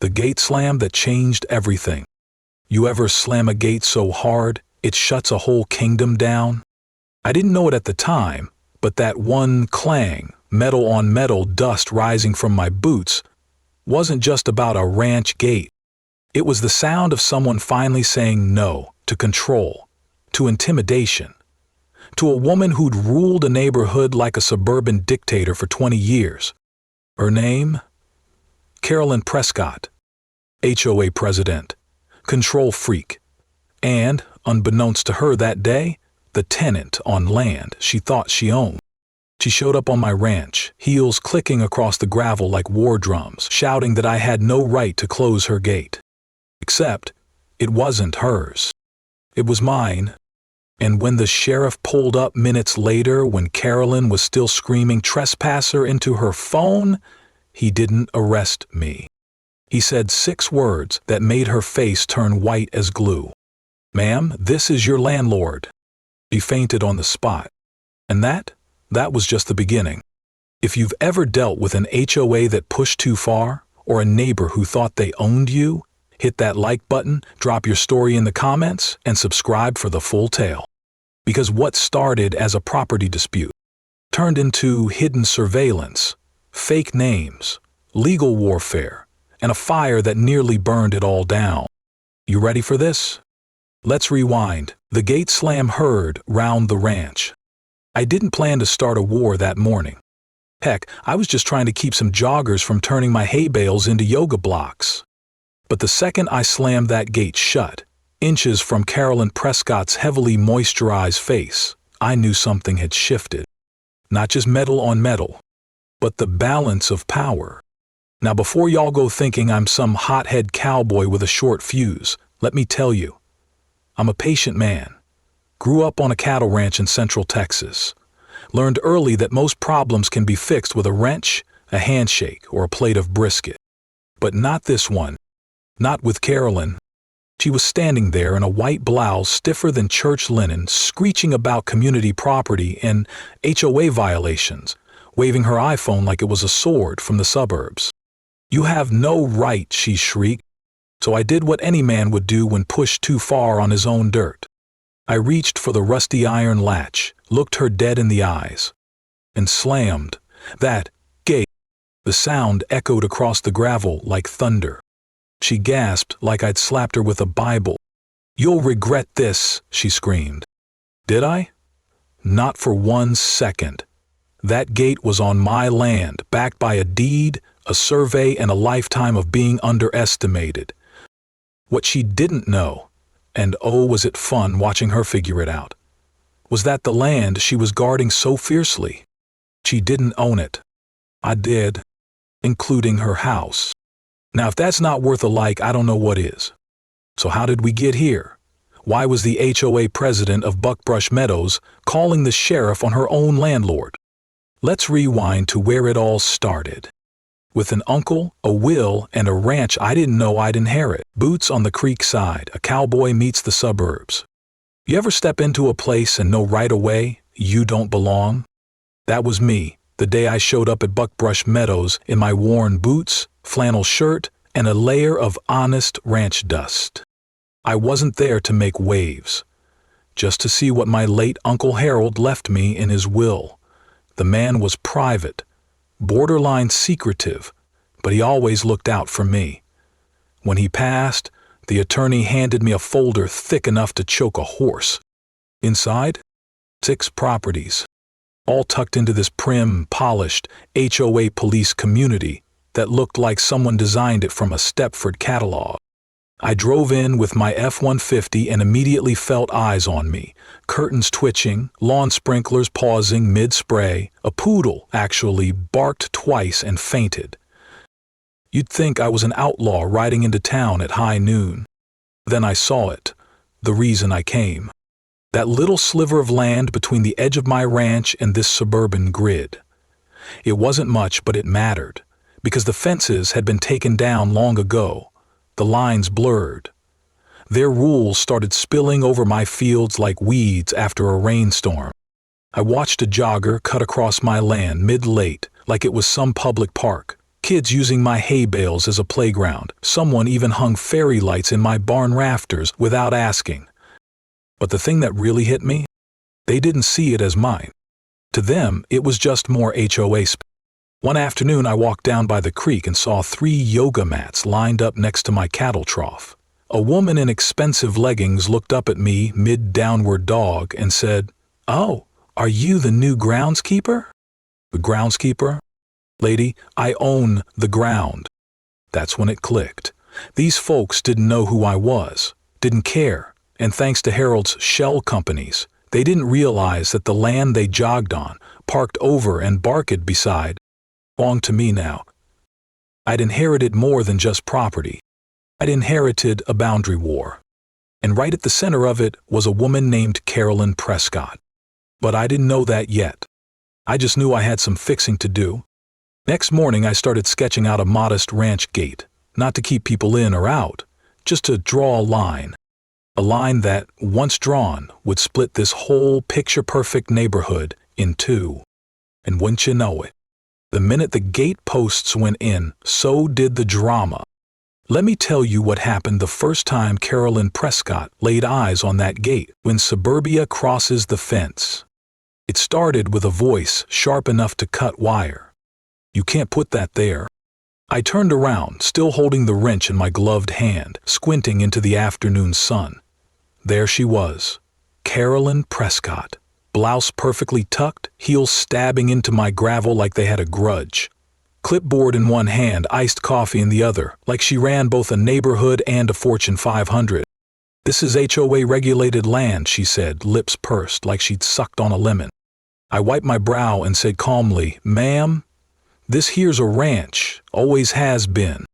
The gate slam that changed everything. You ever slam a gate so hard it shuts a whole kingdom down? I didn't know it at the time, but that one clang, metal on metal, dust rising from my boots, wasn't just about a ranch gate. It was the sound of someone finally saying no to control, to intimidation, to a woman who'd ruled a neighborhood like a suburban dictator for 20 years. Her name? Carolyn Prescott, HOA president, control freak, and, unbeknownst to her that day, the tenant on land she thought she owned. She showed up on my ranch, heels clicking across the gravel like war drums, shouting that I had no right to close her gate. Except, it wasn't hers. It was mine. And when the sheriff pulled up minutes later, when Carolyn was still screaming "trespasser" into her phone, he didn't arrest me. He said 6 words that made her face turn white as glue. "Ma'am, this is your landlord." She fainted on the spot. And that was just the beginning. If you've ever dealt with an HOA that pushed too far, or a neighbor who thought they owned you, hit that like button, drop your story in the comments, and subscribe for the full tale. Because what started as a property dispute turned into hidden surveillance, fake names, legal warfare, and a fire that nearly burned it all down. You ready for this? Let's rewind. The gate slam heard round the ranch. I didn't plan to start a war that morning. Heck, I was just trying to keep some joggers from turning my hay bales into yoga blocks. But the second I slammed that gate shut, inches from Carolyn Prescott's heavily moisturized face, I knew something had shifted. Not just metal on metal, but the balance of power. Now before y'all go thinking I'm some hothead cowboy with a short fuse, let me tell you, I'm a patient man. Grew up on a cattle ranch in Central Texas. Learned early that most problems can be fixed with a wrench, a handshake, or a plate of brisket. But not this one. Not with Carolyn. She was standing there in a white blouse stiffer than church linen, screeching about community property and HOA violations, waving her iPhone like it was a sword from the suburbs. "You have no right," she shrieked. So I did what any man would do when pushed too far on his own dirt. I reached for the rusty iron latch, looked her dead in the eyes, and slammed that gate. The sound echoed across the gravel like thunder. She gasped like I'd slapped her with a Bible. "You'll regret this," she screamed. Did I? Not for 1 second. That gate was on my land, backed by a deed, a survey, and a lifetime of being underestimated. What she didn't know, and oh was it fun watching her figure it out, was that the land she was guarding so fiercely, she didn't own it. I did, including her house. Now if that's not worth a like, I don't know what is. So how did we get here? Why was the HOA president of Buckbrush Meadows calling the sheriff on her own landlord? Let's rewind to where it all started. With an uncle, a will, and a ranch I didn't know I'd inherit. Boots on the creek side, a cowboy meets the suburbs. You ever step into a place and know right away you don't belong? That was me, the day I showed up at Buckbrush Meadows in my worn boots, flannel shirt, and a layer of honest ranch dust. I wasn't there to make waves, just to see what my late Uncle Harold left me in his will. The man was private, borderline secretive, but he always looked out for me. When he passed, the attorney handed me a folder thick enough to choke a horse. Inside, 6 properties, all tucked into this prim, polished HOA police community that looked like someone designed it from a Stepford catalog. I drove in with my F-150 and immediately felt eyes on me, curtains twitching, lawn sprinklers pausing mid-spray. A poodle, actually, barked twice and fainted. You'd think I was an outlaw riding into town at high noon. Then I saw it, the reason I came. That little sliver of land between the edge of my ranch and this suburban grid. It wasn't much, but it mattered, because the fences had been taken down long ago. The lines blurred. Their rules started spilling over my fields like weeds after a rainstorm. I watched a jogger cut across my land mid-late like it was some public park, Kids using my hay bales as a playground. Someone even hung fairy lights in my barn rafters without asking. But the thing that really hit me? They didn't see it as mine. To them, it was just more HOA space. One afternoon I walked down by the creek and saw 3 yoga mats lined up next to my cattle trough. A woman in expensive leggings looked up at me mid-downward dog and said, "Oh, are you the new groundskeeper?" The groundskeeper? Lady, I own the ground. That's when it clicked. These folks didn't know who I was, didn't care, and thanks to Harold's shell companies, they didn't realize that the land they jogged on, parked over and barked beside, belonged to me now. I'd inherited more than just property. I'd inherited a boundary war. And right at the center of it was a woman named Carolyn Prescott. But I didn't know that yet. I just knew I had some fixing to do. Next morning I started sketching out a modest ranch gate, not to keep people in or out, just to draw a line. A line that, once drawn, would split this whole picture-perfect neighborhood in 2. And wouldn't you know it, the minute the gate posts went in, so did the drama. Let me tell you what happened the first time Carolyn Prescott laid eyes on that gate. When suburbia crosses the fence. It started with a voice sharp enough to cut wire. "You can't put that there." I turned around, still holding the wrench in my gloved hand, squinting into the afternoon sun. There she was, Carolyn Prescott. Blouse perfectly tucked, heels stabbing into my gravel like they had a grudge. Clipboard in one hand, iced coffee in the other, like she ran both a neighborhood and a Fortune 500. "This is HOA regulated land," she said, lips pursed like she'd sucked on a lemon. I wiped my brow and said calmly, "Ma'am, this here's a ranch, always has been."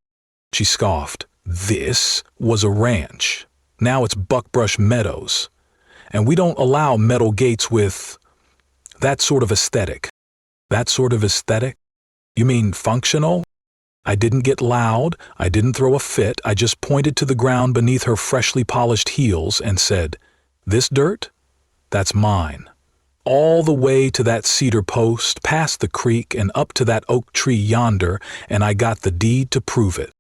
She scoffed. This was a ranch. Now it's Buckbrush Meadows. And we don't allow metal gates with that sort of aesthetic. That sort of aesthetic? You mean functional? I didn't get loud, I didn't throw a fit, I just pointed to the ground beneath her freshly polished heels and said, "This dirt? That's mine. All the way to that cedar post, past the creek and up to that oak tree yonder, and I got the deed to prove it."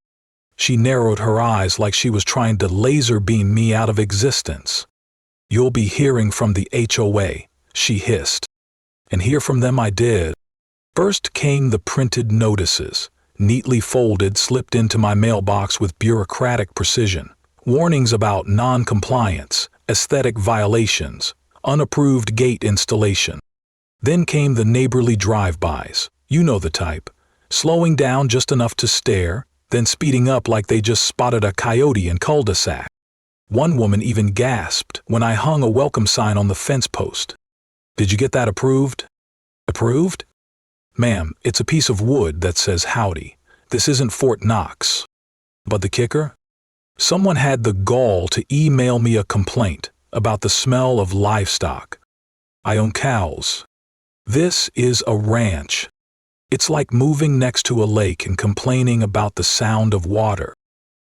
She narrowed her eyes like she was trying to laser beam me out of existence. "You'll be hearing from the HOA," she hissed. And hear from them I did. First came the printed notices, neatly folded, slipped into my mailbox with bureaucratic precision. Warnings about non-compliance, aesthetic violations, unapproved gate installation. Then came the neighborly drive-bys, you know the type, slowing down just enough to stare, then speeding up like they just spotted a coyote in cul-de-sac. One woman even gasped when I hung a welcome sign on the fence post. "Did you get that approved?" "Approved? Ma'am, it's a piece of wood that says howdy. This isn't Fort Knox." But the kicker? Someone had the gall to email me a complaint about the smell of livestock. I own cows. This is a ranch. It's like moving next to a lake and complaining about the sound of water.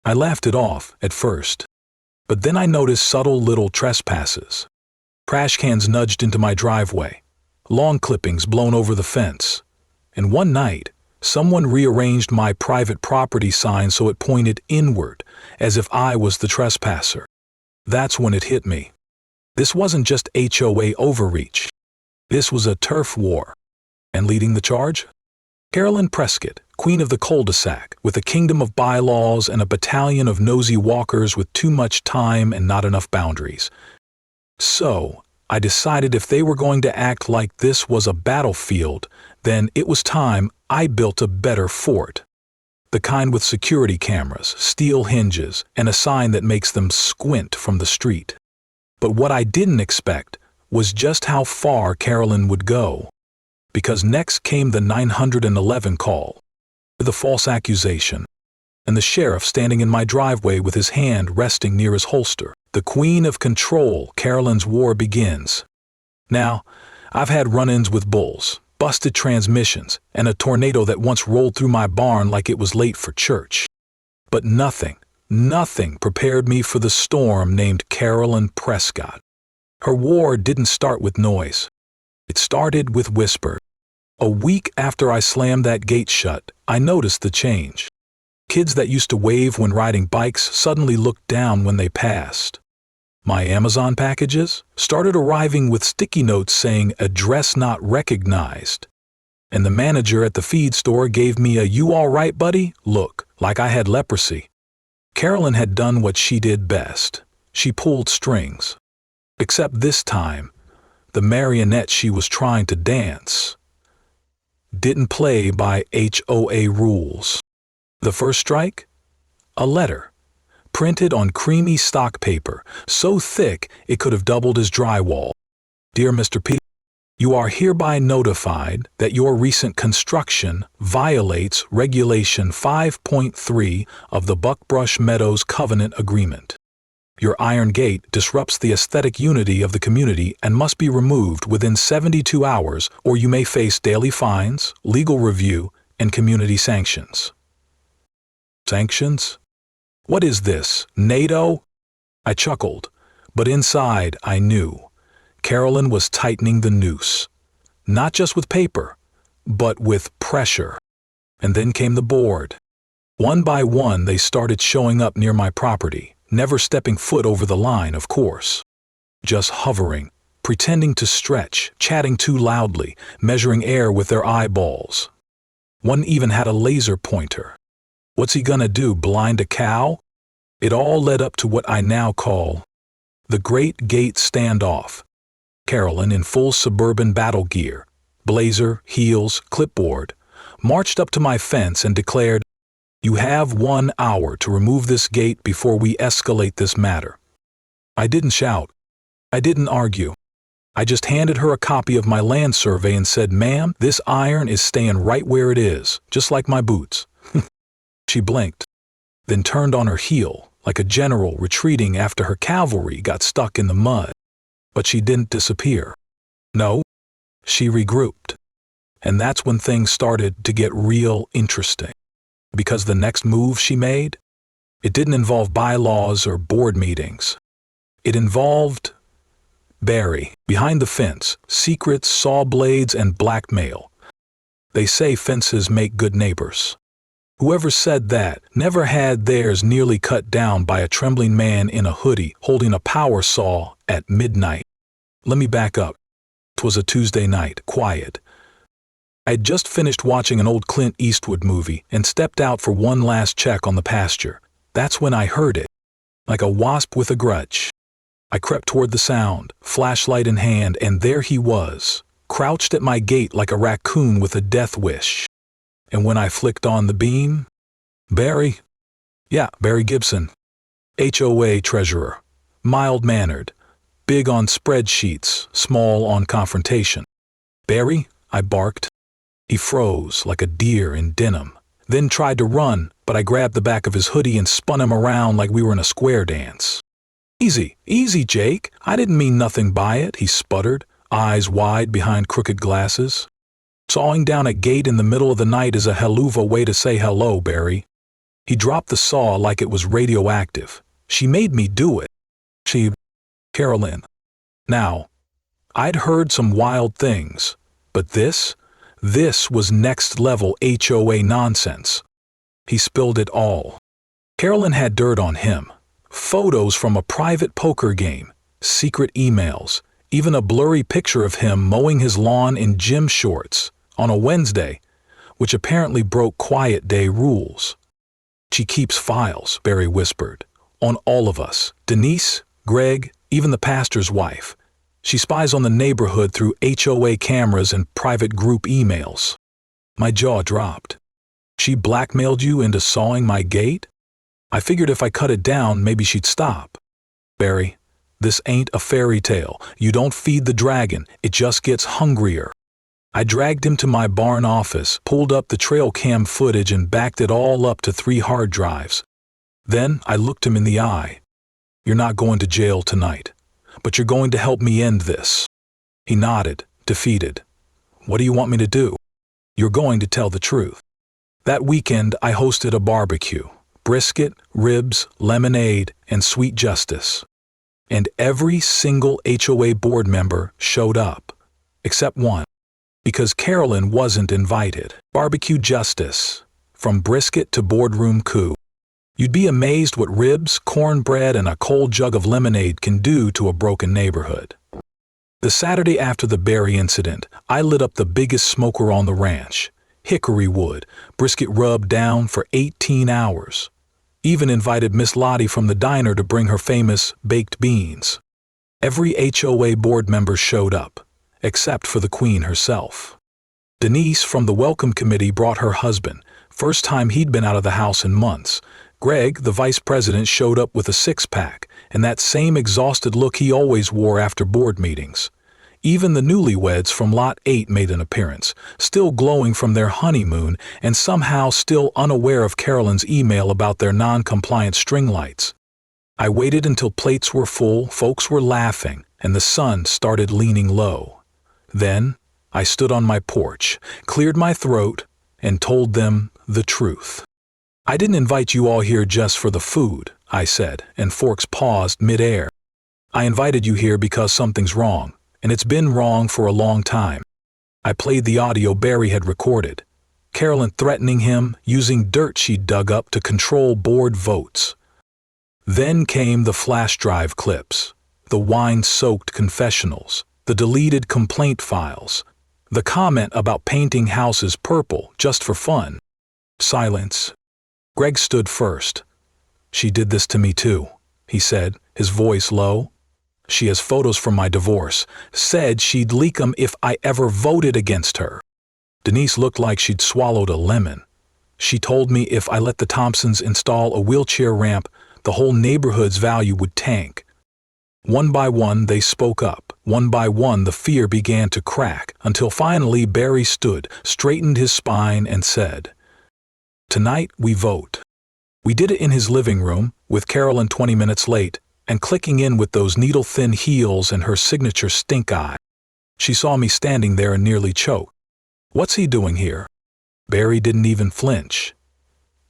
I laughed it off at first. But then I noticed subtle little trespasses. Trash cans nudged into my driveway, lawn clippings blown over the fence. And one night, someone rearranged my private property sign so it pointed inward, as if I was the trespasser. That's when it hit me. This wasn't just HOA overreach. This was a turf war. And leading the charge? Carolyn Prescott, queen of the cul-de-sac, with a kingdom of bylaws and a battalion of nosy walkers with too much time and not enough boundaries. So, I decided if they were going to act like this was a battlefield, then it was time I built a better fort. The kind with security cameras, steel hinges, and a sign that makes them squint from the street. But what I didn't expect was just how far Carolyn would go. Because next came the 911 call, with a false accusation, and the sheriff standing in my driveway with his hand resting near his holster. The queen of control, Carolyn's war begins. Now, I've had run-ins with bulls, busted transmissions, and a tornado that once rolled through my barn like it was late for church. But nothing prepared me for the storm named Carolyn Prescott. Her war didn't start with noise. It started with whispers. A week after I slammed that gate shut, I noticed the change. Kids that used to wave when riding bikes suddenly looked down when they passed. My Amazon packages started arriving with sticky notes saying address not recognized. And the manager at the feed store gave me a "you all right, buddy?" look, like I had leprosy. Carolyn had done what she did best. She pulled strings. Except this time, the marionette she was trying to dance didn't play by HOA rules. The first strike? A letter, printed on creamy stock paper, so thick it could have doubled as drywall. Dear Mr. Peterson, you are hereby notified that your recent construction violates Regulation 5.3 of the Buckbrush Meadows Covenant Agreement. Your iron gate disrupts the aesthetic unity of the community and must be removed within 72 hours, or you may face daily fines, legal review, and community sanctions. Sanctions? What is this, NATO? I chuckled, but inside I knew. Carolyn was tightening the noose. Not just with paper, but with pressure. And then came the board. One by one they started showing up near my property. Never stepping foot over the line, of course. Just hovering, pretending to stretch, chatting too loudly, measuring air with their eyeballs. One even had a laser pointer. What's he gonna do, blind a cow? It all led up to what I now call the Great Gate Standoff. Carolyn, in full suburban battle gear, blazer, heels, clipboard, marched up to my fence and declared, "You have 1 hour to remove this gate before we escalate this matter." I didn't shout. I didn't argue. I just handed her a copy of my land survey and said, "Ma'am, this iron is staying right where it is, just like my boots." She blinked, then turned on her heel, like a general retreating after her cavalry got stuck in the mud. But she didn't disappear. No, she regrouped. And that's when things started to get real interesting. Because the next move she made, it didn't involve bylaws or board meetings. It involved Barry, behind the fence, secrets, saw blades, and blackmail. They say fences make good neighbors. Whoever said that never had theirs nearly cut down by a trembling man in a hoodie holding a power saw at midnight. Let me back up. 'Twas a Tuesday night, quiet. I had just finished watching an old Clint Eastwood movie and stepped out for one last check on the pasture. That's when I heard it, like a wasp with a grudge. I crept toward the sound, flashlight in hand, and there he was, crouched at my gate like a raccoon with a death wish. And when I flicked on the beam, Barry? Yeah, Barry Gibson. HOA treasurer. Mild-mannered. Big on spreadsheets, small on confrontation. "Barry?" I barked. He froze like a deer in denim, then tried to run, but I grabbed the back of his hoodie and spun him around like we were in a square dance. "Easy, easy, Jake. I didn't mean nothing by it," he sputtered, eyes wide behind crooked glasses. "Sawing down a gate in the middle of the night is a helluva way to say hello, Barry." He dropped the saw like it was radioactive. "She made me do it. Carolyn." Now, I'd heard some wild things, but this was next-level HOA nonsense. He spilled it all. Carolyn had dirt on him. Photos from a private poker game, secret emails, even a blurry picture of him mowing his lawn in gym shorts on a Wednesday, which apparently broke quiet day rules. "She keeps files," Barry whispered, "on all of us. Denise, Greg, even the pastor's wife. She spies on the neighborhood through HOA cameras and private group emails." My jaw dropped. "She blackmailed you into sawing my gate?" I figured if I cut it down, maybe she'd stop. "Barry, this ain't a fairy tale. You don't feed the dragon, it just gets hungrier." I dragged him to my barn office, pulled up the trail cam footage and backed it all up to 3 hard drives. Then I looked him in the eye. "You're not going to jail tonight, but you're going to help me end this." He nodded, defeated. "What do you want me to do?" "You're going to tell the truth." That weekend I hosted a barbecue. Brisket, ribs, lemonade, and sweet justice. And every single HOA board member showed up, except one. Because Carolyn wasn't invited. Barbecue justice. From brisket to boardroom coup. You'd be amazed what ribs, cornbread, and a cold jug of lemonade can do to a broken neighborhood. The Saturday after the Barry incident, I lit up the biggest smoker on the ranch. Hickory wood, brisket rubbed down for 18 hours. Even invited Miss Lottie from the diner to bring her famous baked beans. Every HOA board member showed up, except for the Queen herself. Denise from the welcome committee brought her husband, first time he'd been out of the house in months. Greg, the vice president, showed up with a six-pack and that same exhausted look he always wore after board meetings. Even the newlyweds from Lot 8 made an appearance, still glowing from their honeymoon and somehow still unaware of Carolyn's email about their non-compliant string lights. I waited until plates were full, folks were laughing, and the sun started leaning low. Then I stood on my porch, cleared my throat, and told them the truth. I didn't invite you all here just for the food, I said, and Forks paused mid-air. I invited you here because something's wrong, and it's been wrong for a long time. I played the audio Barry had recorded. Carolyn threatening him, using dirt she'd dug up to control board votes. Then came the flash drive clips, the wine-soaked confessionals, the deleted complaint files, the comment about painting houses purple just for fun. Silence. Greg stood first. She did this to me too, he said, his voice low. She has photos from my divorce, said she'd leak them if I ever voted against her. Denise looked like she'd swallowed a lemon. She told me if I let the Thompsons install a wheelchair ramp, the whole neighborhood's value would tank. One by one, they spoke up. One by one, the fear began to crack, until finally Barry stood, straightened his spine, and said, "Tonight we vote." We did it in his living room, with Carolyn 20 minutes late, and clicking in with those needle-thin heels and her signature stink eye. She saw me standing there and nearly choked. "What's he doing here?" Barry didn't even flinch.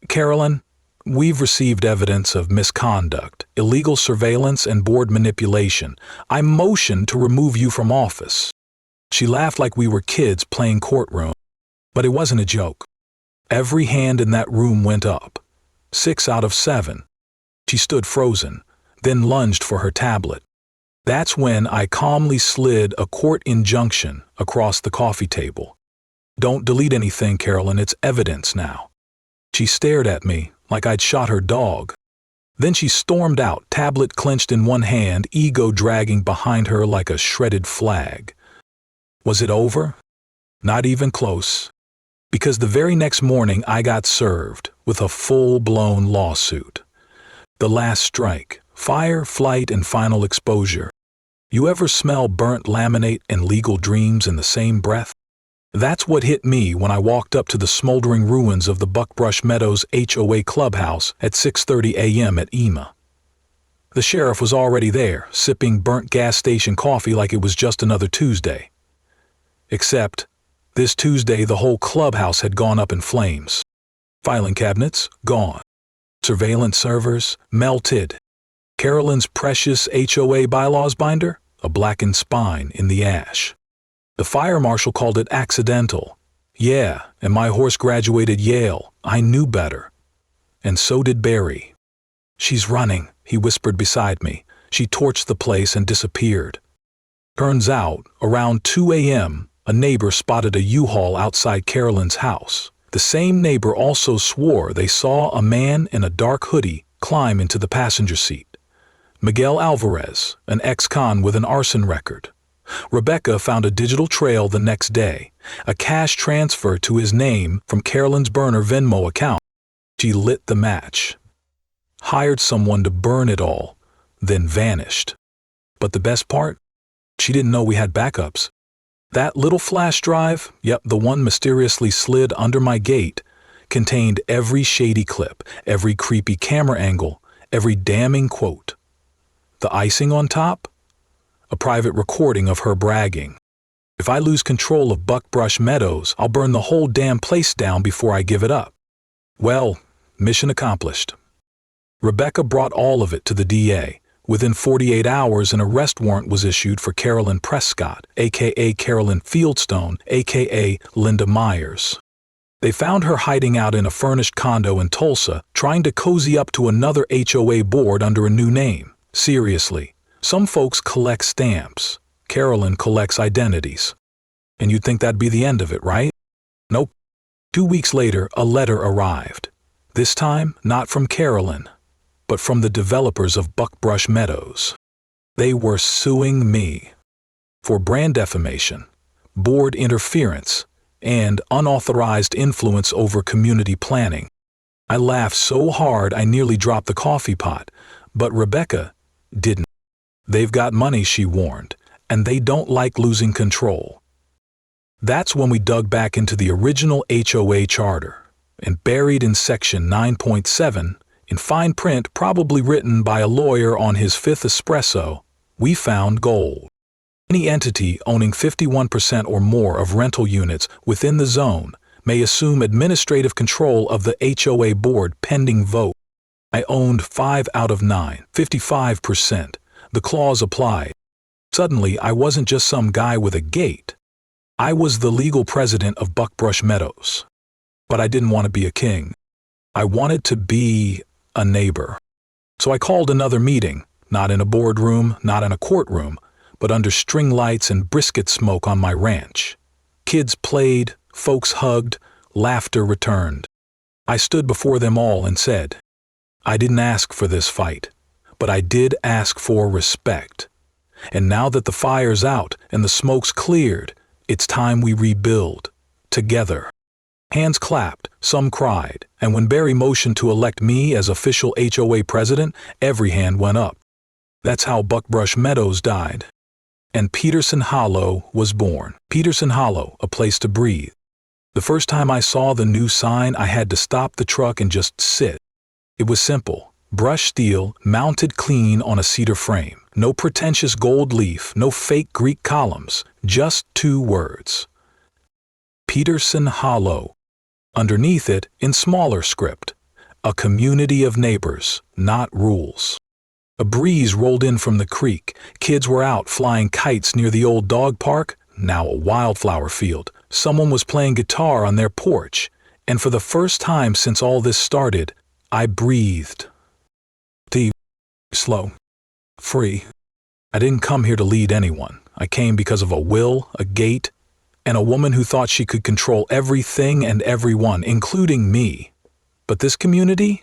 "Carolyn, we've received evidence of misconduct, illegal surveillance, and board manipulation. I motion to remove you from office." She laughed like we were kids playing courtroom. But it wasn't a joke. Every hand in that room went up. 6 out of 7. She stood frozen, then lunged for her tablet. That's when I calmly slid a court injunction across the coffee table. "Don't delete anything, Carolyn, it's evidence now." She stared at me like I'd shot her dog. Then she stormed out, tablet clenched in one hand, ego dragging behind her like a shredded flag. Was it over? Not even close. Because the very next morning I got served with a full-blown lawsuit. The last strike, fire, flight, and final exposure. You ever smell burnt laminate and legal dreams in the same breath? That's what hit me when I walked up to the smoldering ruins of the Buckbrush Meadows HOA clubhouse at 6:30 a.m. at EMA. The sheriff was already there, sipping burnt gas station coffee like it was just another Tuesday. Except, this Tuesday the whole clubhouse had gone up in flames. Filing cabinets, gone. Surveillance servers, melted. Carolyn's precious HOA bylaws binder, a blackened spine in the ash. The fire marshal called it accidental. Yeah, and my horse graduated Yale. I knew better. And so did Barry. "She's running," he whispered beside me. She torched the place and disappeared. Turns out, around 2 a.m., a neighbor spotted a U-Haul outside Carolyn's house. The same neighbor also swore they saw a man in a dark hoodie climb into the passenger seat. Miguel Alvarez, an ex-con with an arson record. Rebecca found a digital trail the next day, a cash transfer to his name from Carolyn's burner Venmo account. She lit the match, hired someone to burn it all, then vanished. But the best part? She didn't know we had backups. That little flash drive, yep, the one mysteriously slid under my gate, contained every shady clip, every creepy camera angle, every damning quote. The icing on top? A private recording of her bragging. "If I lose control of Buckbrush Meadows, I'll burn the whole damn place down before I give it up." Well, mission accomplished. Rebecca brought all of it to the DA, Within 48 hours, an arrest warrant was issued for Carolyn Prescott, a.k.a. Carolyn Fieldstone, a.k.a. Linda Myers. They found her hiding out in a furnished condo in Tulsa, trying to cozy up to another HOA board under a new name. Seriously, some folks collect stamps. Carolyn collects identities. And you'd think that'd be the end of it, right? Nope. 2 weeks later, a letter arrived. This time, not from Carolyn, but from the developers of Buckbrush Meadows. They were suing me for brand defamation, board interference, and unauthorized influence over community planning. I laughed so hard I nearly dropped the coffee pot, but Rebecca didn't. They've got money, she warned, and they don't like losing control. That's when we dug back into the original HOA charter, and buried in section 9.7, in fine print probably written by a lawyer on his fifth espresso, we found gold. Any entity owning 51% or more of rental units within the zone may assume administrative control of the HOA board pending vote. I owned 5 out of 9, 55%. The clause applied. Suddenly, I wasn't just some guy with a gate. I was the legal president of Buckbrush Meadows. But I didn't want to be a king. I wanted to be a neighbor. So I called another meeting, not in a boardroom, not in a courtroom, but under string lights and brisket smoke on my ranch. Kids played, folks hugged, laughter returned. I stood before them all and said, I didn't ask for this fight, but I did ask for respect. And now that the fire's out and the smoke's cleared, it's time we rebuild, together. Hands clapped, some cried, and when Barry motioned to elect me as official HOA president, every hand went up. That's how Buckbrush Meadows died. And Peterson Hollow was born. Peterson Hollow, a place to breathe. The first time I saw the new sign, I had to stop the truck and just sit. It was simple. Brushed steel, mounted clean on a cedar frame. No pretentious gold leaf, no fake Greek columns, just 2 words. Peterson Hollow. Underneath it, in smaller script, a community of neighbors, not rules. A breeze rolled in from the creek. Kids were out flying kites near the old dog park, now a wildflower field. Someone was playing guitar on their porch, and for the first time since all this started, I breathed. Deep, slow, free. I didn't come here to lead anyone. I came because of a will, a gate, and a woman who thought she could control everything and everyone, including me. But this community,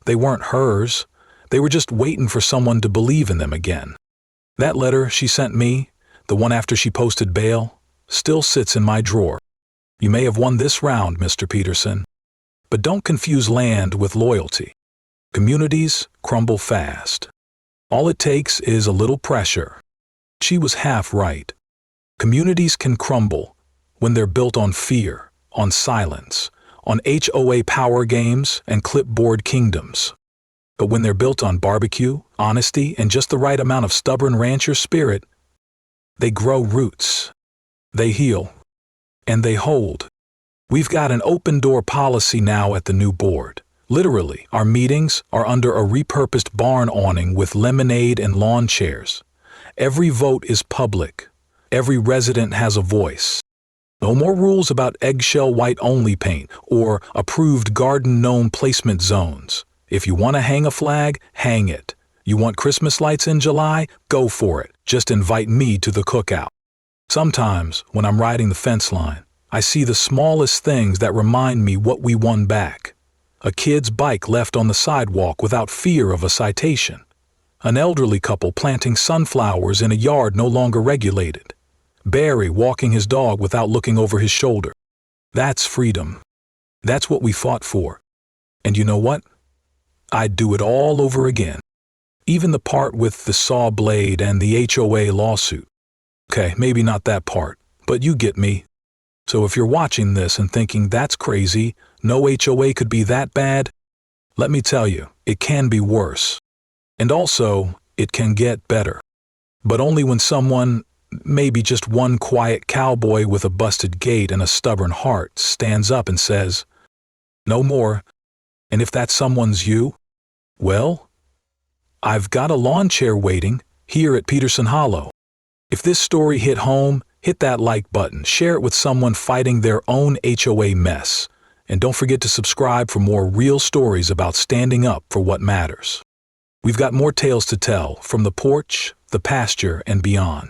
they weren't hers. They were just waiting for someone to believe in them again. That letter she sent me, the one after she posted bail, still sits in my drawer. You may have won this round, Mr. Peterson. But don't confuse land with loyalty. Communities crumble fast. All it takes is a little pressure. She was half right. Communities can crumble when they're built on fear, on silence, on HOA power games and clipboard kingdoms. But when they're built on barbecue, honesty, and just the right amount of stubborn rancher spirit, they grow roots, they heal, and they hold. We've got an open-door policy now at the new board. Literally, our meetings are under a repurposed barn awning with lemonade and lawn chairs. Every vote is public. Every resident has a voice. No more rules about eggshell white only paint or approved garden gnome placement zones. If you want to hang a flag, hang it. You want Christmas lights in July? Go for it. Just invite me to the cookout. Sometimes, when I'm riding the fence line, I see the smallest things that remind me what we won back. A kid's bike left on the sidewalk without fear of a citation. An elderly couple planting sunflowers in a yard no longer regulated. Barry walking his dog without looking over his shoulder. That's freedom. That's what we fought for. And you know what? I'd do it all over again. Even the part with the saw blade and the HOA lawsuit. Okay, maybe not that part, but you get me. So if you're watching this and thinking that's crazy, no HOA could be that bad, let me tell you, it can be worse. And also, it can get better. But only when someone, maybe just one quiet cowboy with a busted gait and a stubborn heart, stands up and says, no more. And if that someone's you, well, I've got a lawn chair waiting here at Peterson Hollow. If this story hit home, hit that like button, share it with someone fighting their own HOA mess, and don't forget to subscribe for more real stories about standing up for what matters. We've got more tales to tell from the porch, the pasture, and beyond.